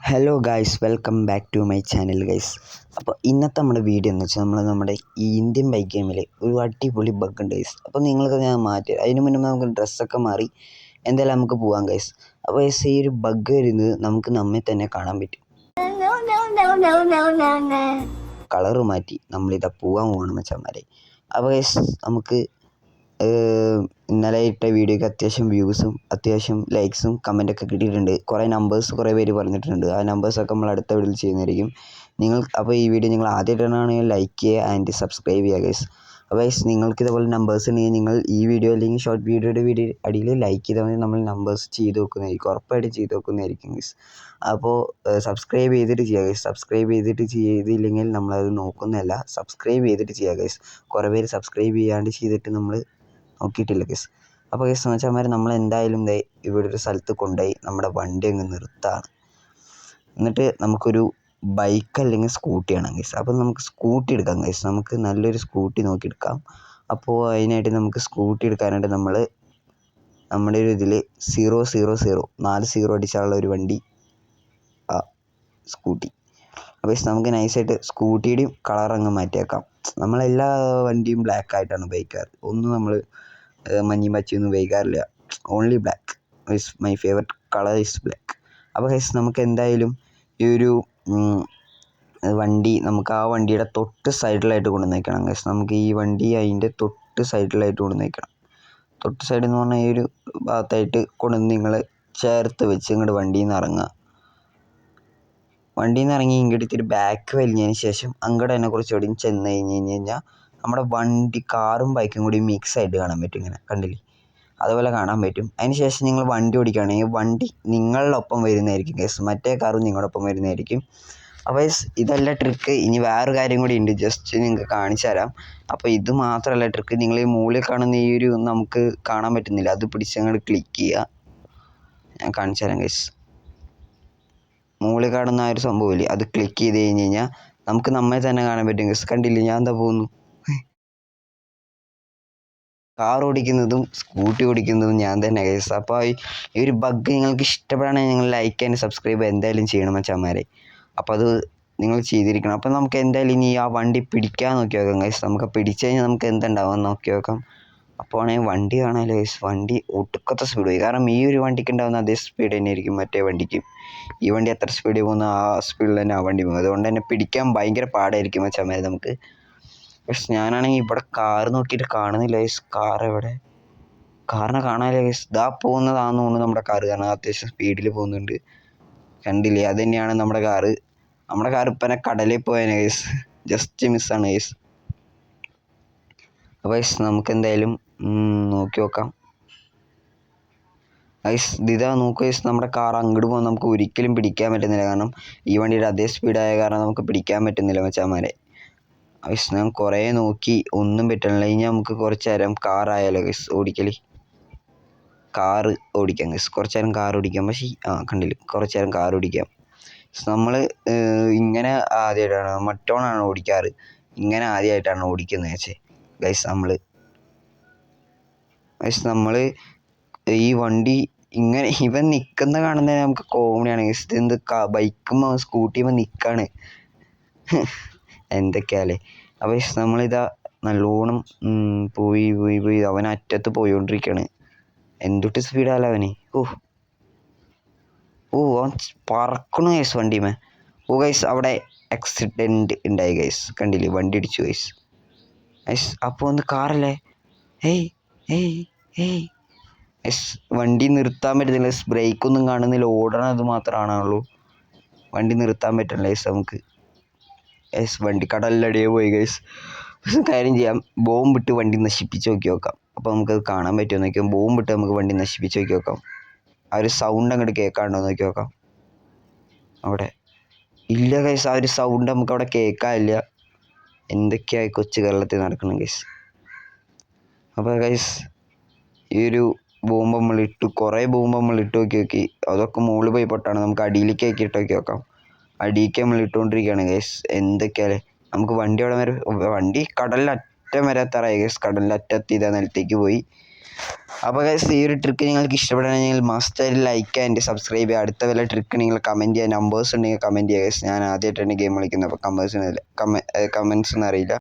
Hello guys, welcome back to my channel guys. അപ്പോൾ ഇന്നത്തെ നമ്മുടെ വീഡിയോ എന്ന് വെച്ചാൽ നമ്മുടെ ഈ ഇന്ത്യൻ ബൈക്ക് ഗെയിമിൽ ഒരു അടിപൊളി ബഗ് ഉണ്ട് ഗൈസ്. അപ്പോൾ നിങ്ങൾക്ക് ഞാൻ മാറ്റി അതിന് മുന്നേ നമുക്ക് ഡ്രസ്സൊക്കെ മാറി എന്തായാലും നമുക്ക് പോകാം ഗൈസ്. അപ്പോൾ ഗൈസ്, ഈ ഒരു ബഗ് വരുന്നത് നമുക്ക് നമ്മെ തന്നെ കാണാൻ പറ്റും. കളറ് മാറ്റി നമ്മളിതാ പോകാൻ പോകണം മച്ചാന്മാരെ. അപ്പോൾ ഗൈസ്, നമുക്ക് ഇന്നലെ ഇട്ട വീഡിയോയ്ക്ക് അത്യാവശ്യം വ്യൂസും അത്യാവശ്യം ലൈക്സും കമൻറ്റൊക്കെ കിട്ടിയിട്ടുണ്ട്. കുറേ നമ്പേഴ്സ് കുറേ പേര് പറഞ്ഞിട്ടുണ്ട്. ആ നമ്പേഴ്സൊക്കെ നമ്മൾ അടുത്ത വീഡിയോയിൽ ചെയ്യുന്നതായിരിക്കും. അപ്പോൾ ഈ വീഡിയോ നിങ്ങൾ ആദ്യമായിട്ടാണെങ്കിൽ ലൈക്ക് ചെയ്യുക ആൻഡ് സബ്സ്ക്രൈബ് ചെയ്യുക ഗൈസ്. അപ്പോൾ ഗൈസ്, നിങ്ങൾക്ക് ഇതുപോലെ നമ്പേഴ്സ് ഉണ്ടെങ്കിൽ നിങ്ങൾ ഈ വീഡിയോ അല്ലെങ്കിൽ ഷോർട്ട് വീഡിയോയുടെ അടിയിൽ ലൈക്ക് ചെയ്താൽ മതി. നമ്മൾ നമ്പേഴ്സ് ചെയ്ത് വെക്കുന്നതായിരിക്കും, ഉറപ്പായിട്ട് ചെയ്ത് വെക്കുന്നതായിരിക്കും ഗൈസ്. അപ്പോൾ സബ്സ്ക്രൈബ് ചെയ്തിട്ട് ചെയ്യുക ഗൈസ്. സബ്സ്ക്രൈബ് ചെയ്തിട്ട് ചെയ്തില്ലെങ്കിൽ നമ്മളത് നോക്കുന്നതല്ല, സബ്സ്ക്രൈബ് ചെയ്തിട്ട് ചെയ്യുക ഗൈസ്. കുറേ പേര് സബ്സ്ക്രൈബ് ചെയ്യാണ്ട് ചെയ്തിട്ട് നമ്മൾ നോക്കിയിട്ടില്ല ഗൈസ്. അപ്പോൾ ഗൈസ് മച്ചാന്മാർ, നമ്മൾ എന്തായാലും ഇവിടെ ഒരു സ്ഥലത്ത് കൊണ്ടുപോയി നമ്മുടെ വണ്ടി അങ്ങ് നിർത്താണ്. എന്നിട്ട് നമുക്കൊരു ബൈക്ക് അല്ലെങ്കിൽ സ്കൂട്ടിയാണ് ഗൈസ്. അപ്പോൾ നമുക്ക് സ്കൂട്ടി എടുക്കാം ഗൈസ്. നമുക്ക് നല്ലൊരു സ്കൂട്ടി നോക്കിയെടുക്കാം. അപ്പോൾ അതിനായിട്ട് നമുക്ക് സ്കൂട്ടി എടുക്കാനായിട്ട് നമ്മുടെ ഒരു ഇതിൽ 000 4 0 അടിച്ചാലുള്ള ഒരു വണ്ടി സ്കൂട്ടി. അപ്പോൾ നമുക്ക് നൈസായിട്ട് സ്കൂട്ടിയുടെയും കളർ അങ്ങ് മാറ്റിയേക്കാം. നമ്മളെല്ലാ വണ്ടിയും ബ്ലാക്ക് ആയിട്ടാണ് ഉപയോഗിക്കാറ്. ഒന്നും നമ്മൾ മഞ്ഞയും പച്ചയൊന്നും ഉപയോഗിക്കാറില്ല. Only black is my favourite colour is black. അപ്പോൾ ഗൈസ്, നമുക്ക് എന്തായാലും ഈ ഒരു വണ്ടി നമുക്ക് ആ വണ്ടിയുടെ തൊട്ട് സൈഡിലായിട്ട് കൊണ്ടുവന്നേക്കണം ഗൈസ്. നമുക്ക് ഈ വണ്ടി അതിൻ്റെ തൊട്ട് സൈഡിലായിട്ട് കൊണ്ടുവന്നേക്കണം. തൊട്ട് സൈഡിൽ എന്ന് പറഞ്ഞാൽ ഈ ഒരു ഭാഗത്തായിട്ട് കൊണ്ടുവന്ന് നിങ്ങൾ ചേർത്ത് വെച്ച് ഇങ്ങോട്ട് വണ്ടിയിൽ നിന്ന് ഇറങ്ങുക. വണ്ടിയിൽ നിന്ന് ഇറങ്ങി ഇങ്ങോട്ട് ഇത്തിരി ബാക്ക് വലിഞ്ഞതിന് ശേഷം അങ്ങോട്ട് തന്നെ കുറച്ച് എവിടെയും ചെന്ന് കഴിഞ്ഞാൽ നമ്മുടെ വണ്ടി കാറും ബൈക്കും കൂടി മിക്സ് ആയിട്ട് കാണാൻ പറ്റും. ഇങ്ങനെ കണ്ടില്ലേ, അതുപോലെ കാണാൻ പറ്റും. അതിന് ശേഷം നിങ്ങൾ വണ്ടി ഓടിക്കുകയാണെങ്കിൽ വണ്ടി നിങ്ങളൊപ്പം വരുന്നതായിരിക്കും ഗൈസ്. മറ്റേ കാറും നിങ്ങളോടൊപ്പം വരുന്നതായിരിക്കും. അപ്പോൾ ഇതല്ല ട്രിക്ക്. ഇനി വേറൊരു കാര്യം കൂടി ഉണ്ട്, ജസ്റ്റ് നിങ്ങൾക്ക് കാണിച്ചു തരാം. അപ്പോൾ ഇത് മാത്രമല്ല ട്രിക്ക്. നിങ്ങൾ ഈ മുകളിൽ കാണുന്ന ഈ ഒരു നമുക്ക് കാണാൻ പറ്റുന്നില്ല, അത് പിടിച്ചങ്ങോട്ട് ക്ലിക്ക് ചെയ്യുക. ഞാൻ കാണിച്ചു തരാം ഗൈസ്. മുകളിൽ കാണുന്ന ആ ഒരു സംഭവമില്ലേ, അത് ക്ലിക്ക് ചെയ്ത് കഴിഞ്ഞ് കഴിഞ്ഞാൽ നമുക്ക് നമ്മെ തന്നെ കാണാൻ പറ്റും ഗൈസ്. കണ്ടില്ലേ, ഞാൻ എന്താ പോകുന്നു. കാർ ഓടിക്കുന്നതും സ്കൂട്ടി ഓടിക്കുന്നതും ഞാൻ തന്നെ ഗൈസ്. അപ്പോൾ ഈ ഒരു ബഗ് നിങ്ങൾക്ക് ഇഷ്ടപ്പെടുകയാണെങ്കിൽ നിങ്ങൾ ലൈക്ക് ആൻഡ് സബ്സ്ക്രൈബ് എന്തായാലും ചെയ്യണം മച്ചാന്മാരെ. അപ്പോൾ അത് നിങ്ങൾ ചെയ്തിരിക്കണം. അപ്പോൾ നമുക്ക് എന്തായാലും ഇനി ആ വണ്ടി പിടിക്കാൻ നോക്കി നോക്കാം ഗൈസ്. നമുക്ക് പിടിച്ചു കഴിഞ്ഞാൽ നമുക്ക് എന്തുണ്ടാവും നോക്കി നോക്കാം. അപ്പോൾ ആണെങ്കിൽ വണ്ടി കാണാമല്ലോ ഗൈസ്. വണ്ടി ഒടുക്കത്തെ സ്പീഡ് പോയി. കാരണം ഈ ഒരു വണ്ടിക്ക് ഉണ്ടാകുന്ന അതേ സ്പീഡ് തന്നെ ആയിരിക്കും മറ്റേ വണ്ടിക്കും. ഈ വണ്ടി എത്ര സ്പീഡിൽ പോകുന്ന ആ സ്പീഡിൽ തന്നെ ആ വണ്ടി പോകും. അതുകൊണ്ട് തന്നെ പിടിക്കാൻ ഭയങ്കര പാടായിരിക്കും മച്ചാന്മാരെ നമുക്ക്. പക്ഷെ ഞാനാണെങ്കിൽ ഇവിടെ കാറ് നോക്കിയിട്ട് കാണുന്നില്ല ഗൈസ്. കാർ എവിടെ? കാറിനെ കാണാനില്ല ഗൈസ്. ഇതാ പോകുന്നതാണെന്ന് തോന്നുന്നു നമ്മുടെ കാറ്. കാരണം അത്യാവശ്യം സ്പീഡിൽ പോകുന്നുണ്ട്. കണ്ടില്ലേ, അത് തന്നെയാണ് നമ്മുടെ കാറ്. നമ്മുടെ കാർ ഇപ്പം തന്നെ കടലിൽ പോയേനെ ഗൈസ്. ജസ്റ്റ് മിസ്സാണ് ഗൈസ്. അപ്പോൾ ഗൈസ്, നമുക്ക് എന്തായാലും നോക്കി നോക്കാം ഗൈസ്. ഇതാ നോക്കുക ഗൈസ്, നമ്മുടെ കാർ അങ്ങോട്ട് പോകാൻ നമുക്ക് ഒരിക്കലും പിടിക്കാൻ പറ്റുന്നില്ല. കാരണം ഈ വണ്ടിയുടെ അതേ സ്പീഡായ കാരണം നമുക്ക് പിടിക്കാൻ പറ്റുന്നില്ല മച്ചാന്മാരെ. ഗൈസ്, ഞാൻ കുറേ നോക്കി, ഒന്നും പറ്റണില്ല. ഇനി നമുക്ക് കുറച്ച് നേരം കാറായാലോ ഗൈസ് ഓടിക്കൽ. കാറ് ഓടിക്കാം ഗൈസ്, കുറച്ച് നേരം കാർ ഓടിക്കാം. പക്ഷേ കണ്ടില്ല, കുറച്ച് നേരം കാർ ഓടിക്കാം. നമ്മൾ ഇങ്ങനെ ആദ്യമായിട്ടാണ്, മറ്റോണാണ് ഓടിക്കാറ്. ഇങ്ങനെ ആദ്യമായിട്ടാണ് ഓടിക്കുന്നത് ഗൈസ്. നമ്മൾ ഈ വണ്ടി ഇങ്ങനെ ഇവൻ നിൽക്കുന്ന കാണുന്നത് നമുക്ക് കോമഡിയാണ് ഗൈസ്. ഇതെന്ത് ബൈക്കുമ്പോൾ സ്കൂട്ടിയുമ്പോൾ നിൽക്കാണ് എന്തൊക്കെയാലേ. അപ്പോൾ നമ്മളിതാ നല്ലോണം പോയി അവൻ അറ്റത്ത് പോയിക്കൊണ്ടിരിക്കുകയാണ്. എന്തൊട്ട് സ്പീഡാലോ അവന്. അവൻ പറക്കണു ഗൈസ് വണ്ടിമേ. ഗൈസ്, അവിടെ ആക്സിഡൻറ്റ് ഉണ്ടായി ഗൈസ്. കണ്ടില്ലേ, വണ്ടി ഇടിച്ചു ഗൈസ്. അപ്പോൾ ഒന്ന് കാറല്ലേ. വണ്ടി നിർത്താൻ പറ്റുന്നില്ല. ബ്രേക്കൊന്നും കാണുന്നില്ല, ഓടണത് മാത്രമാണുള്ളൂ. വണ്ടി നിർത്താൻ പറ്റണില്ല ഗൈസ് നമുക്ക്. വണ്ടി കടലിലടിയെ പോയി ഗൈസ്. കാര്യം ചെയ്യാം, ബോംബിട്ട് വണ്ടി നശിപ്പിച്ച് നോക്കാം. അപ്പോൾ നമുക്കത് കാണാൻ പറ്റുമോ നോക്കിയാൽ ബോംബിട്ട് നമുക്ക് വണ്ടി നശിപ്പിച്ച് നോക്കാം. ആ ഒരു സൗണ്ട് അങ്ങോട്ട് കേൾക്കാണ്ടോ നോക്കി നോക്കാം. അവിടെ ഇല്ല ഗൈസ്, ആ ഒരു സൗണ്ട് നമുക്ക് അവിടെ കേൾക്കാനില്ല. എന്തൊക്കെയായി കൊച്ചു കേരളത്തിൽ നടക്കണം ഗൈസ്. അപ്പോൾ ഗൈസ്, ഈ ഒരു ബോംബ് നമ്മളിട്ടു, കുറേ ബോംബ് നമ്മളിട്ട് നോക്കി. അതൊക്കെ മുകളിൽ പോയി പൊട്ടാണ്. നമുക്ക് അടിയിലേക്ക് ഇട്ട് നോക്കാം. അടിയിലേക്ക് നമ്മൾ ഇട്ടുകൊണ്ടിരിക്കുകയാണ് ഗൈസ്. എന്തൊക്കെയാലേ, നമുക്ക് വണ്ടി അവിടെ വരെ, വണ്ടി കടലിലറ്റം വരെ എത്താറായി ഗൈസ്. കടലിലറ്റത്ത് ഇതാ നിലത്തേക്ക് പോയി. അപ്പോൾ ഗൈസ് ഈ ഒരു ട്രിക്ക് നിങ്ങൾക്ക് ഇഷ്ടപ്പെടുകയാണെങ്കിൽ മസ്റ്റായിട്ട് ലൈക്ക് ആൻഡ് സബ്സ്ക്രൈബ് ചെയ്യുക. അടുത്ത വല്ല ട്രിക്ക് നിങ്ങൾ കമൻറ്റ് ചെയ്യുക. നമ്പേഴ്സ് ഉണ്ടെങ്കിൽ കമൻറ്റ് ചെയ്യുക ഗൈസ്. ഞാൻ ആദ്യമായിട്ടാണ് ഗെയിം കളിക്കുന്നത്, അപ്പോൾ കമൻസ് ഒന്നും അറിയില്ല.